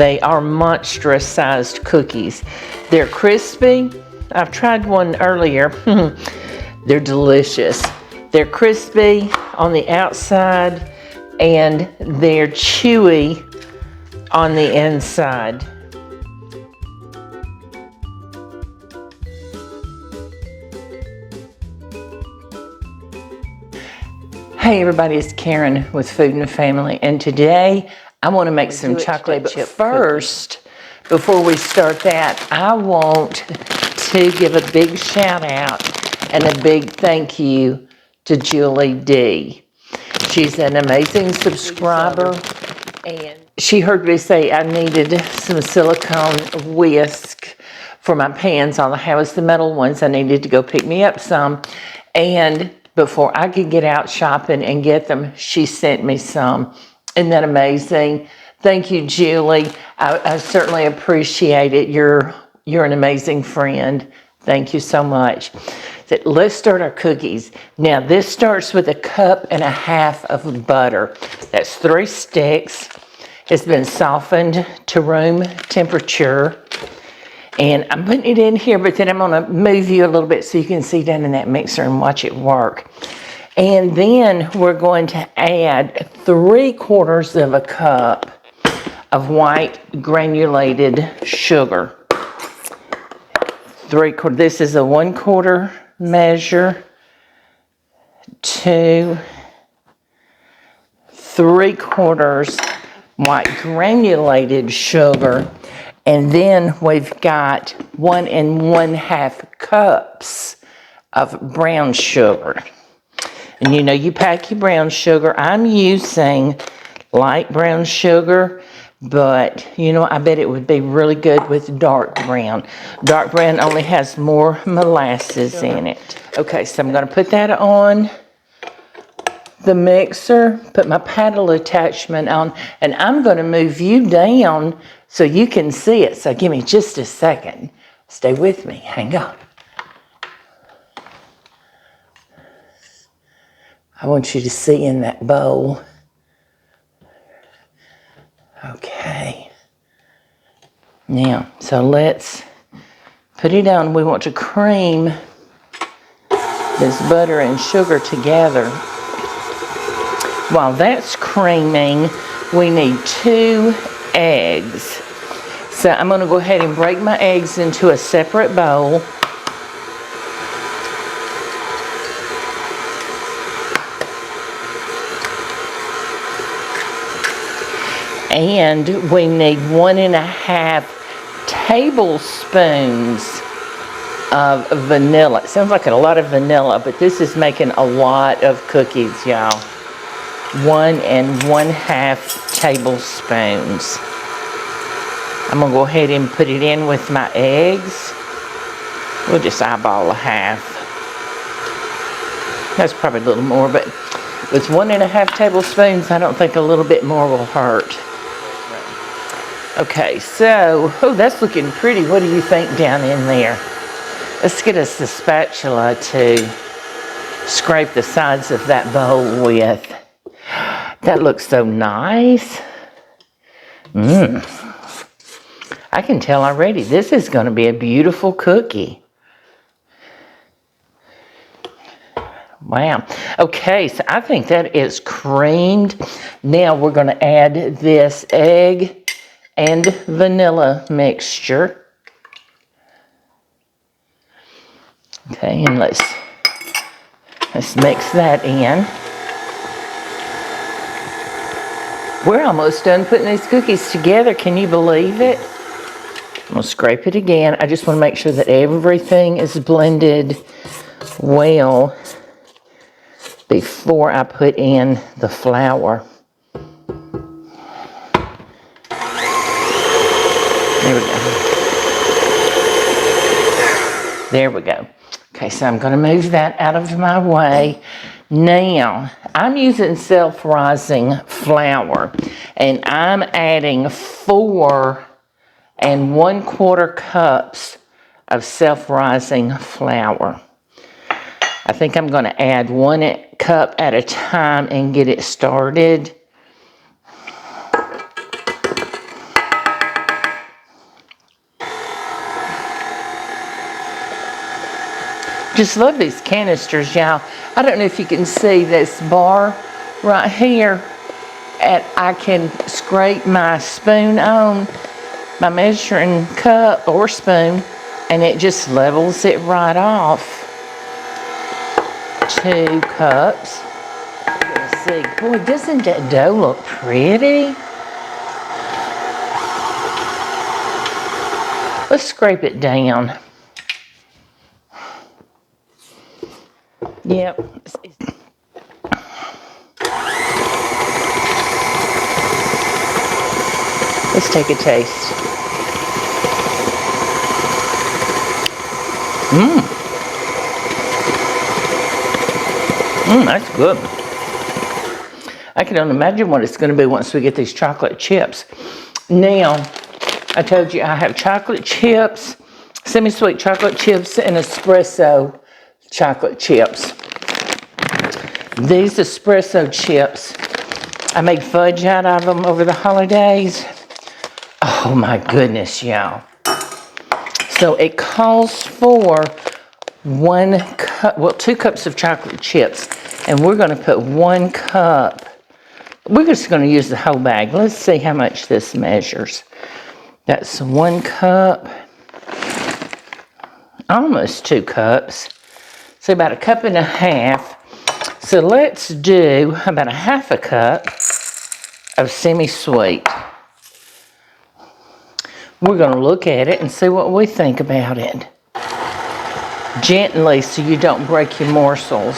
They are monstrous sized cookies. They're crispy. I've tried one earlier. They're delicious. They're crispy on the outside and they're chewy on the inside. Hey everybody, it's Karen with Food and Family, and today I want to make some chocolate chip first. Before we start that, I want to give a big shout out and a big thank you to Julie D. She's an amazing subscriber, and she heard me say I needed some silicone whisk for my pans. All I have is the metal ones. I needed to go pick me up some, and before I could get out shopping and get them, she sent me some. Isn't that amazing? Thank you, Julie. I certainly appreciate it. You're an amazing friend. Thank you so much. So let's start our cookies. Now, this starts with 1.5 cups of butter. That's 3 sticks. It's been softened to room temperature. And I'm putting it in here, but then I'm going to move you a little bit so you can see down in that mixer and watch it work. And then we're going to add 3/4 cup of white granulated sugar. 3/4. This is a 1/4 measure to 3/4 white granulated sugar. And then we've got 1 1/2 cups of brown sugar. And you know, you pack your brown sugar. I'm using light brown sugar, but you know, I bet it would be really good with dark brown. Dark brown only has more molasses in it. Okay, so I'm going to put that on the mixer, put my paddle attachment on, and I'm going to move you down so you can see it. So give me just a second. Stay with me. Hang on. I want you to see in that bowl. Okay. Now, so let's put it on. We want to cream this butter and sugar together. While that's creaming, we need 2 eggs. So I'm going to go ahead and break my eggs into a separate bowl. And we need 1 1/2 tablespoons of vanilla. It sounds like a lot of vanilla, but this is making a lot of cookies, y'all. 1 1/2 tablespoons. I'm going to go ahead and put it in with my eggs. We'll just eyeball 1/2. That's probably a little more, but with 1 1/2 tablespoons, I don't think a little bit more will hurt. Okay, so, oh, that's looking pretty. What do you think down in there? Let's get us the spatula to scrape the sides of that bowl with. That looks so nice. I can tell already this is going to be a beautiful cookie. Wow. Okay, so I think that is creamed. Now we're going to add this egg and vanilla mixture. Okay, and let's mix that in. We're almost done putting these cookies together. Can you believe it? I'm going to scrape it again. I just want to make sure that everything is blended well before I put in the flour. There we go. There we go. Okay, so I'm going to move that out of my way. Now, I'm using self-rising flour, and I'm adding 4 1/4 cups of self-rising flour. I think I'm going to add 1 cup at a time and get it started. Just love these canisters, y'all. I don't know if you can see this bar right here. And I can scrape my spoon on, my measuring cup or spoon, and it just levels it right off. 2 cups. Let's see. Boy, doesn't that dough look pretty? Let's scrape it down. Yep. Let's take a taste. That's good. I can only imagine what it's going to be once we get these chocolate chips. Now, I told you I have chocolate chips, semi-sweet chocolate chips, and espresso chocolate chips. These espresso chips, I made fudge out of them over the holidays. Oh my goodness, y'all. So it calls for 1 cup, well, 2 cups of chocolate chips, and we're going to put 1 cup. We're just going to use the whole bag. Let's see how much this measures. That's 1 cup, almost 2 cups. So about 1.5 cups. So let's do about 1/2 cup of semi-sweet. We're going to look at it and see what we think about it. Gently so you don't break your morsels.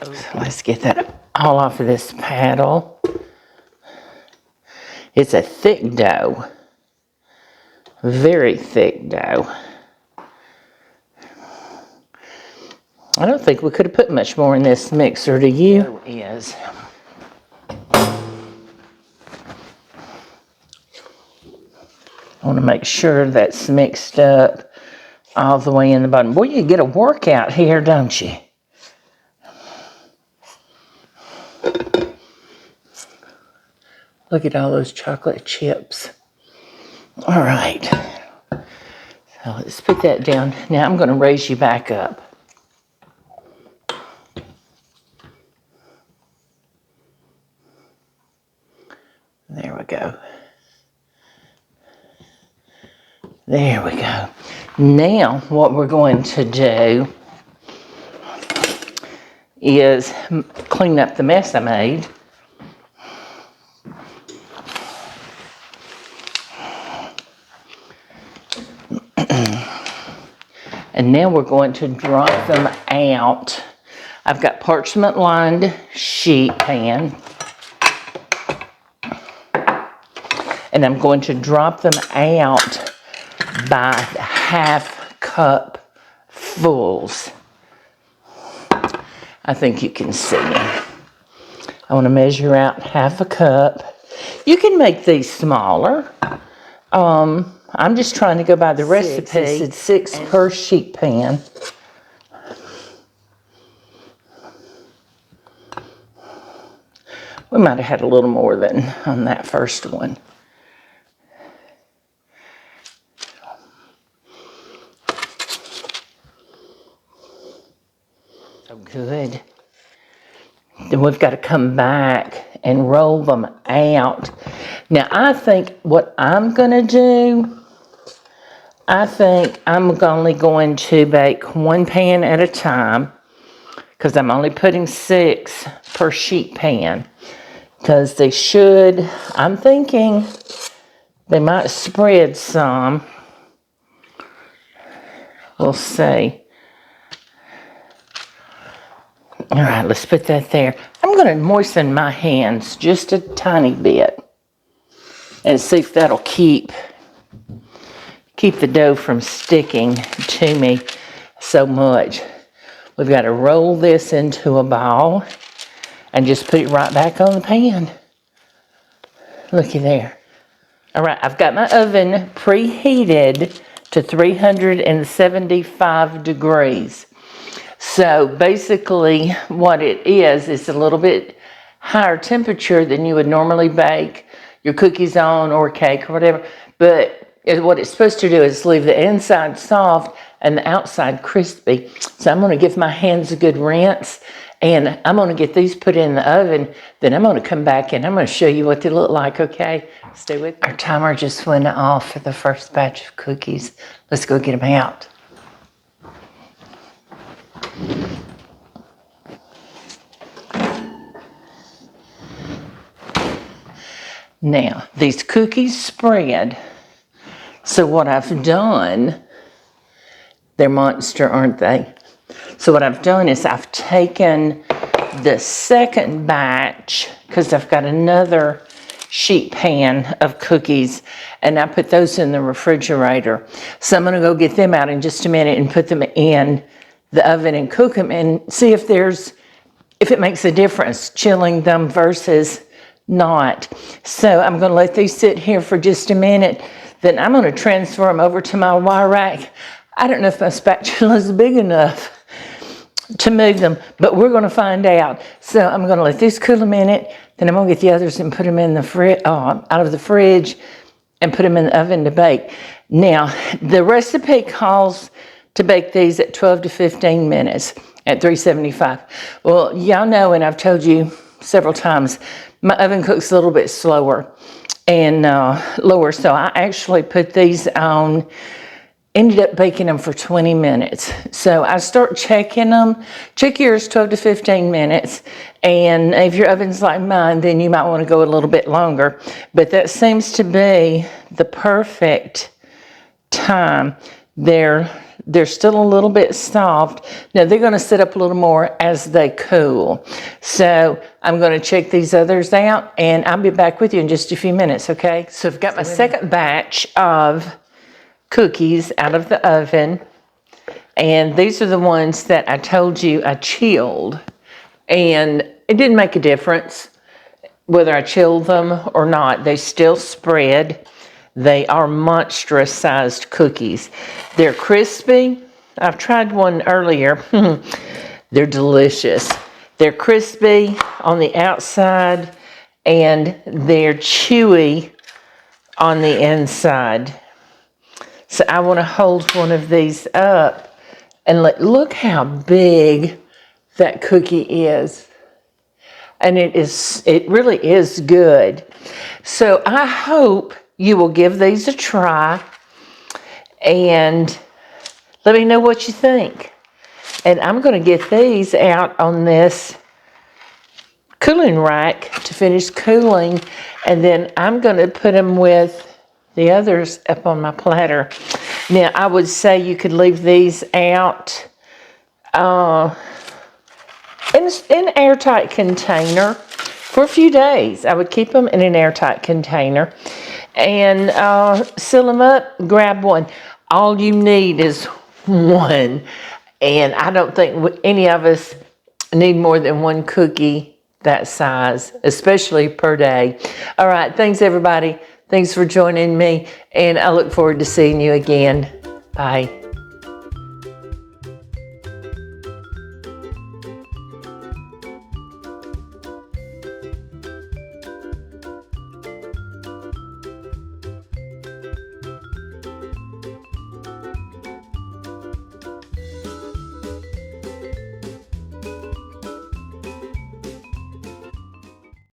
So let's get that all off of this paddle. It's a thick dough. Very thick dough. I don't think we could have put much more in this mixer, do you? It is. I want to make sure that's mixed up all the way in the bottom. Boy, you get a workout here, don't you? Look at all those chocolate chips. All right. So let's put that down. Now I'm going to raise you back up. There we go. There we go. Now what we're going to do is clean up the mess I made. And now we're going to drop them out. I've got parchment lined sheet pan. And I'm going to drop them out by 1/2 cup fulls. I think you can see. I want to measure out 1/2 cup. You can make these smaller. I'm just trying to go by the recipe. It's 6 per sheet pan. We might have had a little more than on that first one. So good. Then we've got to come back and roll them out. Now I think what I'm going to do, I think I'm only going to bake 1 pan at a time, because I'm only putting 6 per sheet pan. Because they should, I'm thinking they might spread some. We'll see. All right, let's put that there. I'm going to moisten my hands just a tiny bit and see if that'll keep the dough from sticking to me so much. We've got to roll this into a ball and just put it right back on the pan. Looky there. All right, I've got my oven preheated to 375 degrees. So basically what it is a little bit higher temperature than you would normally bake your cookies on or cake or whatever. But what it's supposed to do is leave the inside soft and the outside crispy. So I'm gonna give my hands a good rinse, and I'm gonna get these put in the oven. Then I'm gonna come back and I'm gonna show you what they look like, okay? Stay with me. Our timer just went off for the first batch of cookies. Let's go get them out. Now, these cookies spread. So what I've done, they're monster, aren't they? So what I've done is I've taken the second batch, because I've got another sheet pan of cookies, and I put those in the refrigerator. So I'm gonna go get them out in just a minute and put them in the oven and cook them and see if it makes a difference, chilling them versus not. So I'm gonna let these sit here for just a minute. Then I'm gonna transfer them over to my wire rack. I don't know if my spatula is big enough to move them, but we're gonna find out. So I'm gonna let these cool a minute, then I'm gonna get the others and put them in the out of the fridge and put them in the oven to bake. Now, the recipe calls to bake these at 12 to 15 minutes at 375. Well, y'all know, and I've told you several times, my oven cooks a little bit slower and lower, so I actually put these on, ended up baking them for 20 minutes. So I start checking them. Check yours 12 to 15 minutes, and if your oven's like mine, then you might want to go a little bit longer, but that seems to be the perfect time. They're still a little bit soft. Now they're gonna sit up a little more as they cool. So I'm gonna check these others out and I'll be back with you in just a few minutes, okay? So I've got my second batch of cookies out of the oven, and these are the ones that I told you I chilled, and it didn't make a difference whether I chilled them or not. They still spread. They are monstrous sized cookies. They're crispy. I've tried one earlier. They're delicious. They're crispy on the outside and they're chewy on the inside. So I want to hold one of these up and look how big that cookie is. And it really is good. So I hope you will give these a try and let me know what you think. And I'm going to get these out on this cooling rack to finish cooling, and then I'm going to put them with the others up on my platter. Now, I would say you could leave these out in an airtight container for a few days. I would keep them in an airtight container and seal them up, grab one. All you need is one. And I don't think any of us need more than one cookie that size, especially per day. All right, thanks everybody. Thanks for joining me, and I look forward to seeing you again. Bye.